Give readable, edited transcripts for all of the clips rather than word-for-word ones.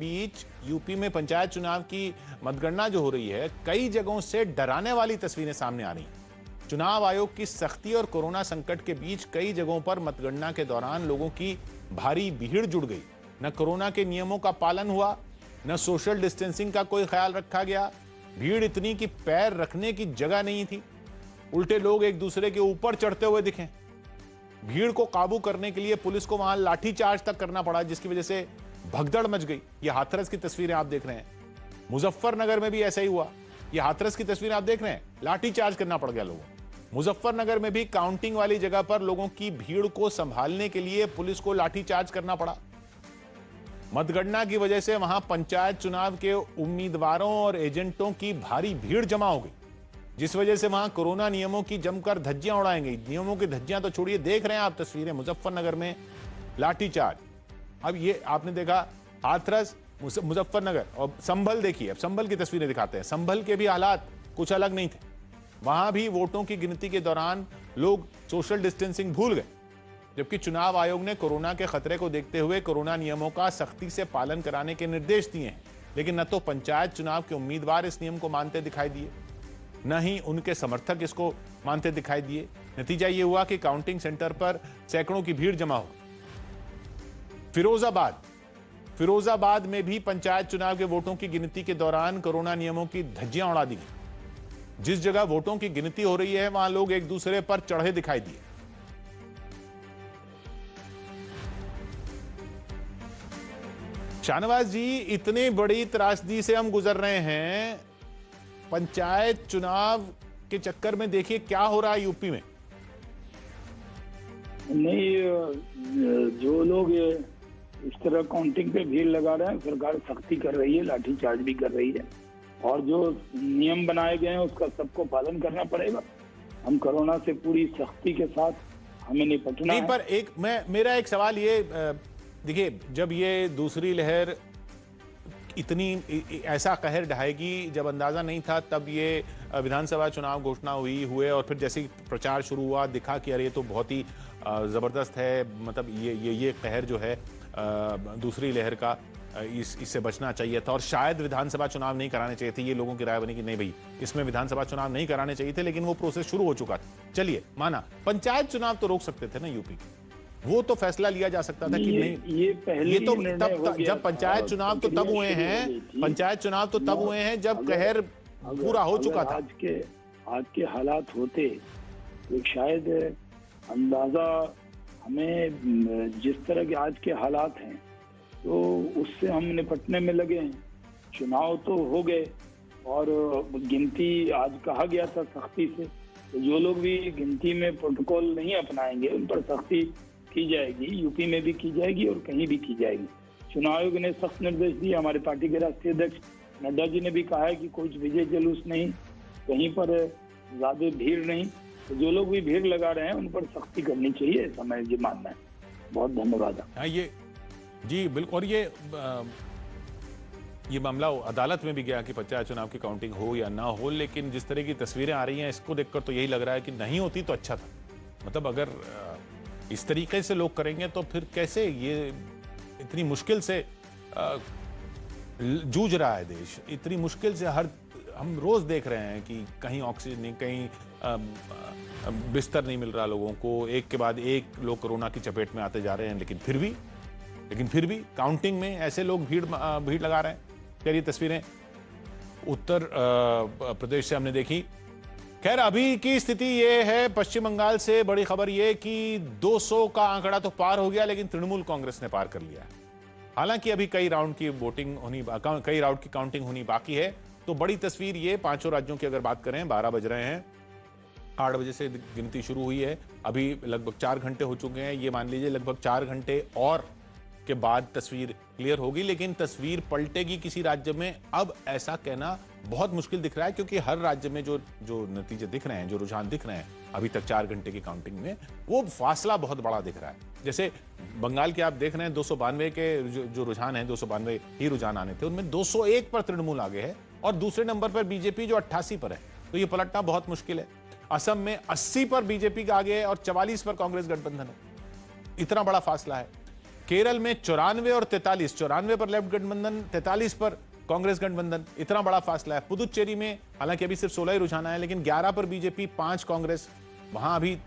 बीच UP में पंचायत चुनाव की मतगणना जो हो रही है, कई जगहों से डराने वाली तस्वीरें सामने आ रही हैं। चुनाव आयोग की सख्ती और कोरोना संकट के बीच कई जगहों पर मतगणना के दौरान लोगों की भारी भीड़ जुड़ गई। न कोरोना के नियमों का पालन हुआ, न सोशल डिस्टेंसिंग का कोई ख्याल रखा गया। भीड़ इतनी कि पैर रखने की जगह नहीं थी। उल्टे लोग एक दूसरे के ऊपर चढ़ते हुए दिखे। भीड़ को काबू करने के लिए पुलिस को वहां लाठीचार्ज तक करना पड़ा, जिसकी वजह से भगदड़ मच गई। ये हाथरस की तस्वीरें आप देख रहे हैं। मुजफ्फरनगर में भी ऐसा ही हुआ। ये हाथरस की तस्वीरें आप देख रहे हैं। लाठीचार्ज करना पड़ गया लोगों को। मुजफ्फरनगर में भी काउंटिंग वाली जगह पर लोगों की भीड़ को संभालने के लिए पुलिस को लाठीचार्ज करना पड़ा। मतगणना की वजह से वहां पंचायत चुनाव के उम्मीदवारों और एजेंटों की भारी भीड़ जमा हो गई, जिस वजह से वहां कोरोना नियमों की जमकर धज्जियां उड़ाई गई। नियमों की धज्जियां तो छोड़िए, देख रहे हैं आप तस्वीरें मुजफ्फरनगर में लाठीचार्ज। अब ये आपने देखा हाथरस, मुजफ्फरनगर और संभल। देखिए, अब संभल की तस्वीरें दिखाते हैं। संभल के भी हालात कुछ अलग नहीं थे। वहां भी वोटों की गिनती के दौरान लोग सोशल डिस्टेंसिंग भूल गए, जबकि चुनाव आयोग ने कोरोना के खतरे को देखते हुए कोरोना नियमों का सख्ती से पालन कराने के निर्देश दिए हैं। लेकिन न तो पंचायत चुनाव के उम्मीदवार इस नियम को मानते दिखाई दिए, न ही उनके समर्थक इसको मानते दिखाई दिए। नतीजा ये हुआ कि काउंटिंग सेंटर पर सैकड़ों की भीड़ जमा हो। फिरोजाबाद में भी पंचायत चुनाव के वोटों की गिनती के दौरान कोरोना नियमों की धज्जियां उड़ा दी गई। जिस जगह वोटों की गिनती हो रही है, वहां लोग एक दूसरे पर चढ़े दिखाई दिए। शाहनवाज जी, इतनी बड़ी त्रासदी से हम गुजर रहे हैं, पंचायत चुनाव के चक्कर में देखिए क्या हो रहा है यूपी में। नहीं, जो लोग इस तरह काउंटिंग पे भीड़ लगा रहे हैं, सरकार सख्ती कर रही है, लाठीचार्ज भी कर रही है, और जो नियम बनाए गए हैं उसका सबको पालन करना पड़ेगा। हम कोरोना से पूरी सख्ती के साथ हमें निपटना है। पर मेरा एक सवाल ये, देखिए, जब ये दूसरी लहर इतनी ऐसा कहर ढाएगी, जब अंदाजा नहीं था, तब ये विधानसभा चुनाव घोषणा हुए और फिर जैसे ही प्रचार शुरू हुआ, दिखा कि अरे ये तो बहुत ही जबरदस्त है। मतलब ये कहर जो है दूसरी लहर का, इससे बचना चाहिए था और शायद विधानसभा चुनाव नहीं कराने चाहिए थे। ये लोगों की राय बनी कि नहीं भाई, इसमें विधानसभा चुनाव नहीं कराने चाहिए थे, लेकिन वो प्रोसेस शुरू हो चुका था। चलिए माना, पंचायत चुनाव तो रोक सकते थे ना यूपी के, वो तो फैसला लिया जा सकता था कि नहीं। ये तो तब जब पंचायत चुनाव तो तब हुए हैं, पंचायत चुनाव तो तब हुए हैं जब कहर पूरा हो चुका था। आज के हालात होते तो शायद अंदाजा हमें, जिस तरह के आज के हालात हैं, तो उससे हम निपटने में लगे हैं। चुनाव तो हो गए और गिनती आज कहा गया था सख्ती से, तो जो लोग भी गिनती में प्रोटोकॉल नहीं अपनाएंगे उन पर सख्ती की जाएगी। यूपी में भी की जाएगी और कहीं भी की जाएगी। चुनाव आयोग ने सख्त निर्देश दिए। हमारे पार्टी के राष्ट्रीय अध्यक्ष नड्डा जी ने भी कहा है कि कोई विजय जुलूस नहीं, कहीं पर ज्यादा भीड़ नहीं। तो जो लोग भी भीड़ लगा रहे हैं उन पर सख्ती करनी चाहिए, ऐसा मैं ये मानना है। बहुत धन्यवाद। ये जी बिल्कुल। और ये मामला अदालत में भी गया कि पंचायत चुनाव की काउंटिंग हो या ना हो, लेकिन जिस तरह की तस्वीरें आ रही हैं, इसको देखकर तो यही लग रहा है कि नहीं होती तो अच्छा था। मतलब अगर इस तरीके से लोग करेंगे तो फिर कैसे, ये इतनी मुश्किल से जूझ रहा है देश, इतनी मुश्किल से हम रोज देख रहे हैं कि कहीं ऑक्सीजन नहीं, कहीं बिस्तर नहीं मिल रहा लोगों को, एक के बाद एक लोग कोरोना की चपेट में आते जा रहे हैं। लेकिन फिर भी काउंटिंग में ऐसे लोग भीड़ लगा रहे हैं। चलिए, तस्वीरें उत्तर प्रदेश से हमने देखी। खैर, अभी की स्थिति ये है, पश्चिम बंगाल से बड़ी खबर ये कि 200 का आंकड़ा तो पार हो गया, लेकिन तृणमूल कांग्रेस ने पार कर लिया है। हालांकि अभी कई राउंड की काउंटिंग होनी बाकी है। तो बड़ी तस्वीर ये, पांचों राज्यों की अगर बात करें, 12 बज रहे हैं, 8 बजे से गिनती शुरू हुई है। अभी लगभग 4 घंटे हो चुके हैं। ये मान लीजिए लगभग 4 घंटे और के बाद तस्वीर क्लियर होगी, लेकिन तस्वीर पलटेगी किसी राज्य में, अब ऐसा कहना बहुत मुश्किल दिख रहा है, क्योंकि हर राज्य में जो नतीजे दिख रहे हैं, जो रुझान दिख रहे हैं अभी तक 4 घंटे की काउंटिंग में, वो फासला बहुत बड़ा दिख रहा है। जैसे बंगाल के आप देख रहे हैं, 292 के जो रुझान है, 292 ही रुझान आने थे, उनमें 201 पर तृणमूल आगे है और दूसरे नंबर पर बीजेपी जो 88 पर है। तो ये पलटना बहुत मुश्किल है। असम में 80 पर बीजेपी का आगे है और 44 पर कांग्रेस गठबंधन है। इतना बड़ा फासला है। केरल में 94 और 43, 94 पर लेफ्ट गठबंधन, 43 पर कांग्रेस गठबंधन, इतना बड़ा फासला है। पुदुचेरी में हालांकि अभी सिर्फ 16 ही रुझान आए, लेकिन 11 पर बीजेपी, 5 कांग्रेस, वहां अभी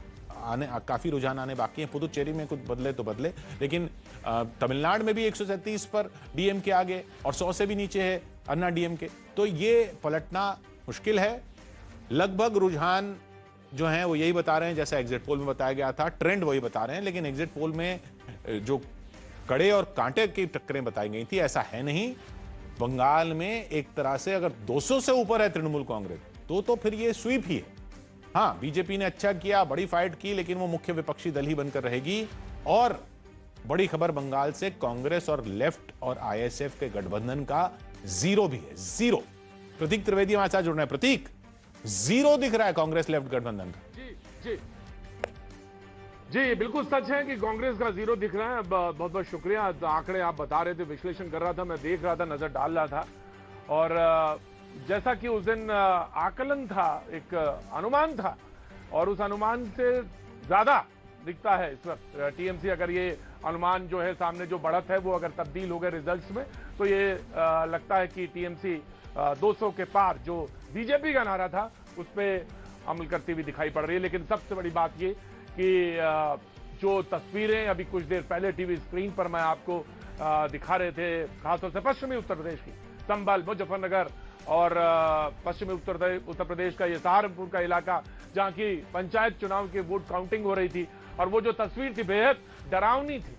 काफी रुझान आने बाकी हैं। पुदुचेरी में कुछ बदले तो बदले, लेकिन तमिलनाडु में भी 137 पर डीएमके आगे और 100 से भी नीचे है अन्ना डीएमके। तो ये पलटना मुश्किल है। लगभग रुझान जो हैं वो यही बता रहे हैं जैसा एग्जिट पोल में बताया गया था, ट्रेंड वही बता रहे हैं, लेकिन एग्जिट पोल में जो कड़े और कांटे की टक्करें बताई गई थी ऐसा है नहीं। बंगाल में एक तरह से अगर 200 से ऊपर है तृणमूल कांग्रेस तो फिर ये स्वीप ही है। हाँ, बीजेपी ने अच्छा किया, बड़ी फाइट की, लेकिन वो मुख्य विपक्षी दल ही बनकर रहेगी। और बड़ी खबर बंगाल से, कांग्रेस और लेफ्ट और आईएसएफ के गठबंधन का जीरो भी है, जीरो। प्रतीक त्रिवेदी हमारे साथ जुड़ रहे हैं। प्रतीक, जीरो दिख रहा है कांग्रेस लेफ्ट गठबंधन का। जी जी जी, बिल्कुल सच है कि कांग्रेस का जीरो दिख रहा है। बहुत बहुत शुक्रिया। आंकड़े आप बता रहे थे, विश्लेषण कर रहा था, मैं देख रहा था, नजर डाल रहा था। और जैसा कि उस दिन आकलन था, एक अनुमान था, और उस अनुमान से ज्यादा दिखता है इस वक्त टीएमसी। अगर ये अनुमान जो है सामने जो बढ़त है वो अगर तब्दील हो गए रिजल्ट्स में, तो ये लगता है कि टीएमसी 200 के पार जो बीजेपी का नारा था उस पर अमल करती हुई दिखाई पड़ रही है। लेकिन सबसे बड़ी बात ये कि जो तस्वीरें अभी कुछ देर पहले टीवी स्क्रीन पर मैं आपको दिखा रहे थे, खासतौर से पश्चिमी उत्तर प्रदेश की, संभल, मुजफ्फरनगर और पश्चिमी उत्तर प्रदेश का ये सहारनपुर का इलाका, जहां की पंचायत चुनाव की वोट काउंटिंग हो रही थी, और वो जो तस्वीर थी बेहद डरावनी थी,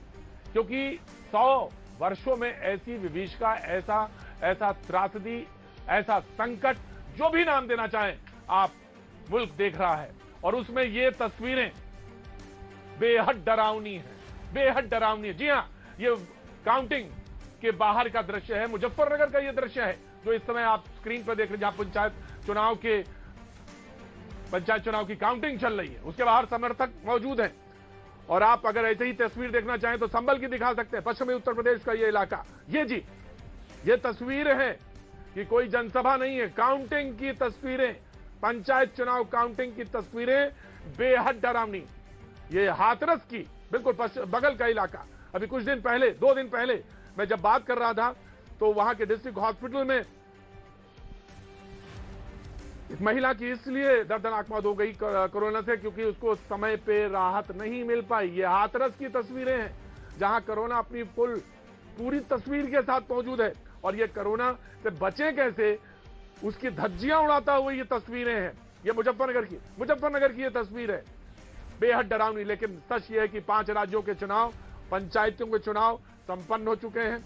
क्योंकि 100 वर्षों में ऐसी विभीषिका, ऐसा त्रासदी, ऐसा संकट, जो भी नाम देना चाहें आप, मुल्क देख रहा है। और उसमें ये तस्वीरें बेहद डरावनी है, बेहद डरावनी है। जी हाँ, ये काउंटिंग के बाहर का दृश्य है, मुजफ्फरनगर का ये दृश्य है जो इस समय आप स्क्रीन पर देख रहे हैं, जहां पंचायत चुनाव की काउंटिंग चल रही है। उसके बाहर समर्थक मौजूद हैं। और आप अगर ऐसे ही तस्वीर देखना चाहें तो संभल की दिखा सकते हैं, पश्चिमी उत्तर प्रदेश का ये इलाका। ये जी, ये तस्वीर है कि कोई जनसभा नहीं है, काउंटिंग की तस्वीरें, पंचायत चुनाव काउंटिंग की तस्वीरें, बेहद डरावनी। ये हाथरस की बिल्कुल बगल का इलाका। अभी कुछ दिन पहले, 2 दिन पहले मैं जब बात कर रहा था तो वहां के डिस्ट्रिक्ट हॉस्पिटल में इस महिला की इसलिए दर्दनाक मौत हो गई कोरोना से, क्योंकि उसको समय पे राहत नहीं मिल पाई। ये हाथरस की तस्वीरें हैं जहां कोरोना अपनी पूरी तस्वीर के साथ मौजूद है, और ये कोरोना से बचे कैसे उसकी धज्जियां उड़ाता हुआ ये तस्वीरें हैं। ये मुजफ्फरनगर की ये तस्वीर है, बेहद डरावनी। लेकिन सच ये है कि 5 राज्यों के चुनाव, पंचायतों के चुनाव संपन्न हो चुके हैं।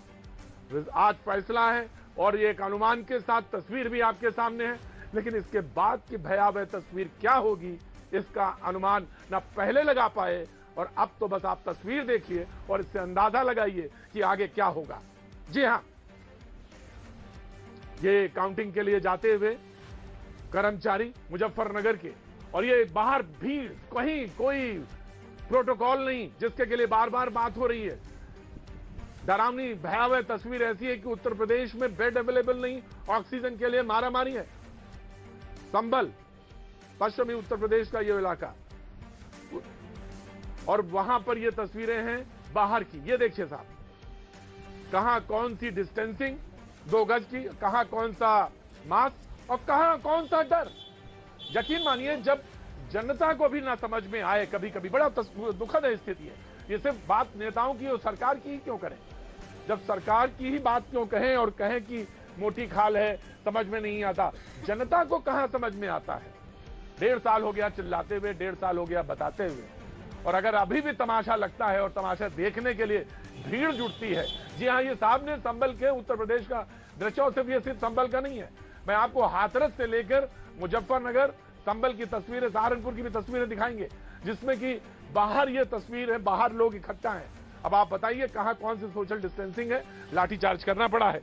आज फैसला है, और ये एक अनुमान के साथ तस्वीर भी आपके सामने है। लेकिन इसके बाद की भयावह तस्वीर क्या होगी, इसका अनुमान ना पहले लगा पाए, और अब तो बस आप तस्वीर देखिए और इससे अंदाजा लगाइए कि आगे क्या होगा। जी हां, ये काउंटिंग के लिए जाते हुए कर्मचारी मुजफ्फरनगर के, और ये बाहर भीड़, कहीं कोई प्रोटोकॉल नहीं जिसके लिए बार बार बात हो रही है। डरावनी भयावह तस्वीर ऐसी है कि उत्तर प्रदेश में बेड अवेलेबल नहीं, ऑक्सीजन के लिए मारामारी है। संभल, पश्चिमी उत्तर प्रदेश का ये इलाका, और वहां पर ये तस्वीरें हैं बाहर की। ये देखिए साहब, कहां कौन सी डिस्टेंसिंग 2 गज की, कहां कौन सा मास्क, और कहां कौन सा डर। यकीन मानिए, जब जनता को भी ना समझ में आए, कभी कभी बड़ा दुखद है स्थिति है। ये सिर्फ बात नेताओं की और सरकार की ही क्यों करें, जब सरकार की ही बात क्यों कहें और कहें कि मोटी खाल है, समझ में नहीं आता। जनता को कहां समझ में आता है। 1.5 साल हो गया चिल्लाते हुए, 1.5 साल हो गया बताते हुए, और अगर अभी भी तमाशा लगता है और तमाशा देखने के लिए भीड़ जुटती है। जी हाँ, ये सामने संभल के उत्तर प्रदेश का दृश्य, और सिर्फ ये सिर्फ संभल का नहीं है, मैं आपको हाथरस से लेकर मुजफ्फरनगर, संभल की तस्वीरें, सहारनपुर की भी तस्वीरें दिखाएंगे, जिसमें कि बाहर ये तस्वीर है, बाहर लोग इकट्ठा हैं। अब आप बताइए कहां कौन सी सोशल डिस्टेंसिंग है। लाठीचार्ज करना पड़ा है,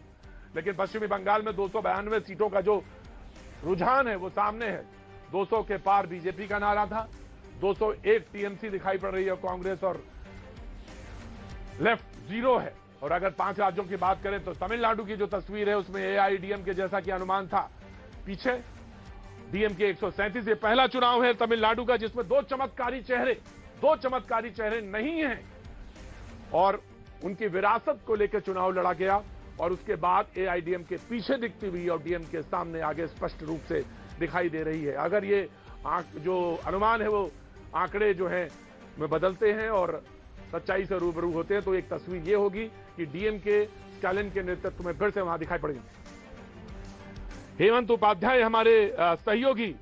लेकिन पश्चिमी बंगाल में 292 सीटों का जो रुझान है वो सामने है। 200 के पार बीजेपी का नारा था, 201 टीएमसी दिखाई पड़ रही है, कांग्रेस और लेफ्ट जीरो है। और अगर 5 राज्यों की बात करें तो तमिलनाडु की जो तस्वीर है उसमें एआईडीएमके जैसा कि अनुमान था, पीछे डीएमके 137। ये पहला चुनाव है तमिलनाडु का जिसमें 2 चमत्कारी चेहरे नहीं हैं, और उनकी विरासत को लेकर चुनाव लड़ा गया और उसके बाद एआईडीएमके पीछे दिखती हुई और डीएमके सामने आगे स्पष्ट रूप से दिखाई दे रही है। अगर ये जो अनुमान है वो आंकड़े जो हैं में बदलते हैं और सच्चाई से रूबरू होते हैं तो एक तस्वीर ये होगी कि डीएमके स्टालिन के नेतृत्व में फिर से वहां दिखाई पड़ेगी। हेमंत उपाध्याय हमारे सहयोगी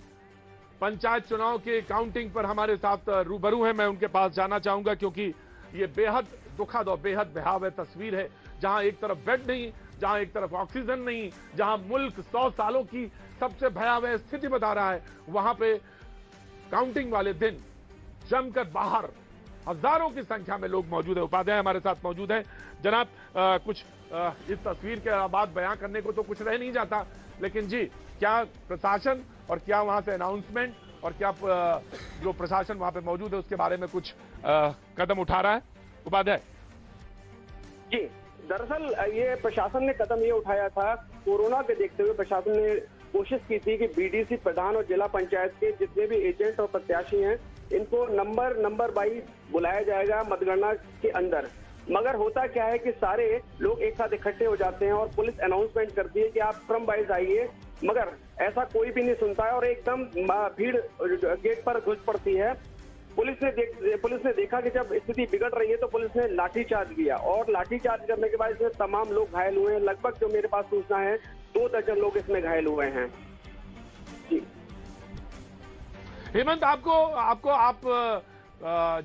पंचायत चुनाव के काउंटिंग पर हमारे साथ रूबरू हैं। मैं उनके पास जाना चाहूंगा क्योंकि ये बेहद दुखद और बेहद भयावह तस्वीर है, जहां एक तरफ बेड नहीं, जहां एक तरफ ऑक्सीजन नहीं, जहां मुल्क 100 सालों की सबसे भयावह स्थिति बता रहा है, वहां पे काउंटिंग वाले दिन जमकर बाहर हजारों की संख्या में लोग मौजूद है। उपाध्याय हमारे साथ मौजूद हैं। जनाब कुछ इस तस्वीर के बाद बयां करने को तो कुछ रह नहीं जाता, लेकिन जी क्या प्रशासन और क्या वहां से अनाउंसमेंट और क्या जो प्रशासन वहां पे मौजूद है उसके बारे में कुछ कदम उठा रहा है? उपाध्याय जी, दरअसल ये प्रशासन ने कदम ये उठाया था, कोरोना के देखते हुए प्रशासन ने कोशिश की थी कि बीडीसी प्रधान और जिला पंचायत के जितने भी एजेंट और प्रत्याशी हैं इनको नंबर वाइज बुलाया जाएगा मतगणना के अंदर। मगर होता क्या है कि सारे लोग एक साथ इकट्ठे हो जाते हैं और पुलिस अनाउंसमेंट करती है कि आप क्रम वाइज आइए, मगर ऐसा कोई भी नहीं सुनता है और एकदम भीड़ गेट पर घुस पड़ती है। पुलिस ने देखा कि जब स्थिति बिगड़ रही है तो पुलिस ने लाठीचार्ज किया और लाठीचार्ज करने के बाद इसमें तमाम लोग घायल हुए हैं। लगभग जो मेरे पास सूचना है 2 दर्जन लोग इसमें घायल हुए हैं। जी हेमंत, आप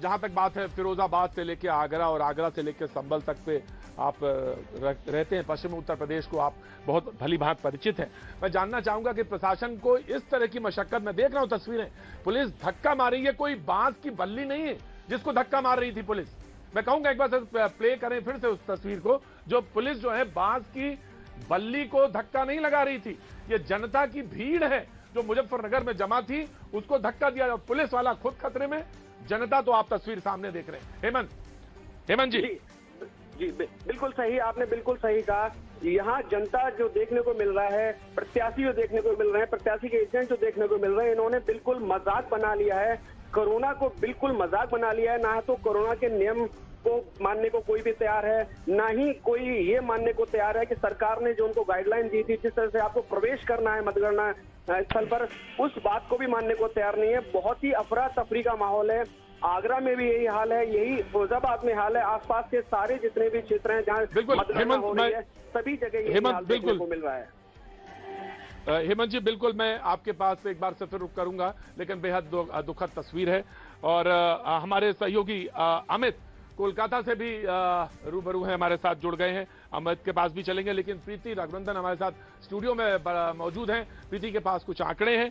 जहां तक बात है फिरोजाबाद से लेकर आगरा और आगरा से लेकर संभल तक पे आप रहते हैं, पश्चिम उत्तर प्रदेश को आप बहुत भली भांति परिचित हैं। मैं जानना चाहूंगा कि प्रशासन को इस तरह की मशक्कत, मैं देख रहा हूं तस्वीरें, पुलिस धक्का मार रही है, कोई बांस की बल्ली नहीं है जिसको धक्का मार रही थी पुलिस। मैं कहूंगा एक बार प्ले करें फिर से उस तस्वीर को, जो पुलिस जो है बांस की बल्ली को धक्का नहीं लगा रही थी, ये जनता की भीड़ है जो मुजफ्फरनगर में जमा थी उसको धक्का दिया और पुलिस वाला खुद खतरे में, जनता तो आप तस्वीर सामने देख रहे हैं। हेमंत जी जी बिल्कुल सही, आपने बिल्कुल सही कहा। यहाँ जनता जो देखने को मिल रहा है, प्रत्याशी जो देखने को मिल रहे हैं, प्रत्याशी के एजेंट जो देखने को मिल रहे हैं, इन्होंने बिल्कुल मजाक बना लिया है, कोरोना को बिल्कुल मजाक बना लिया है। ना तो कोरोना के नियम को मानने को कोई भी तैयार है, ना ही कोई ये मानने को तैयार है कि सरकार ने जो उनको गाइडलाइन दी थी जिस तरह से आपको प्रवेश करना है मतगणना स्थल पर, उस बात को भी मानने को तैयार नहीं है। बहुत ही अफरा तफरी का माहौल है। आगरा में भी यही हाल है, यही फिरोजाबाद में हाल है, आसपास के सारे जितने भी क्षेत्र हैं जहाँ मतगणना हो रही है सभी जगह यही हाल देखने को मिल रहा है। हेमंत जी बिल्कुल, मैं आपके पास एक बार से फिर रुक करूंगा, लेकिन बेहद दुखद तस्वीर है। और हमारे सहयोगी अमित कोलकाता से भी रूबरू हैं, हमारे साथ जुड़ गए हैं, अमित के पास भी चलेंगे, लेकिन प्रीति रघुनंदन हमारे साथ स्टूडियो में मौजूद हैं। प्रीति के पास कुछ आंकड़े हैं।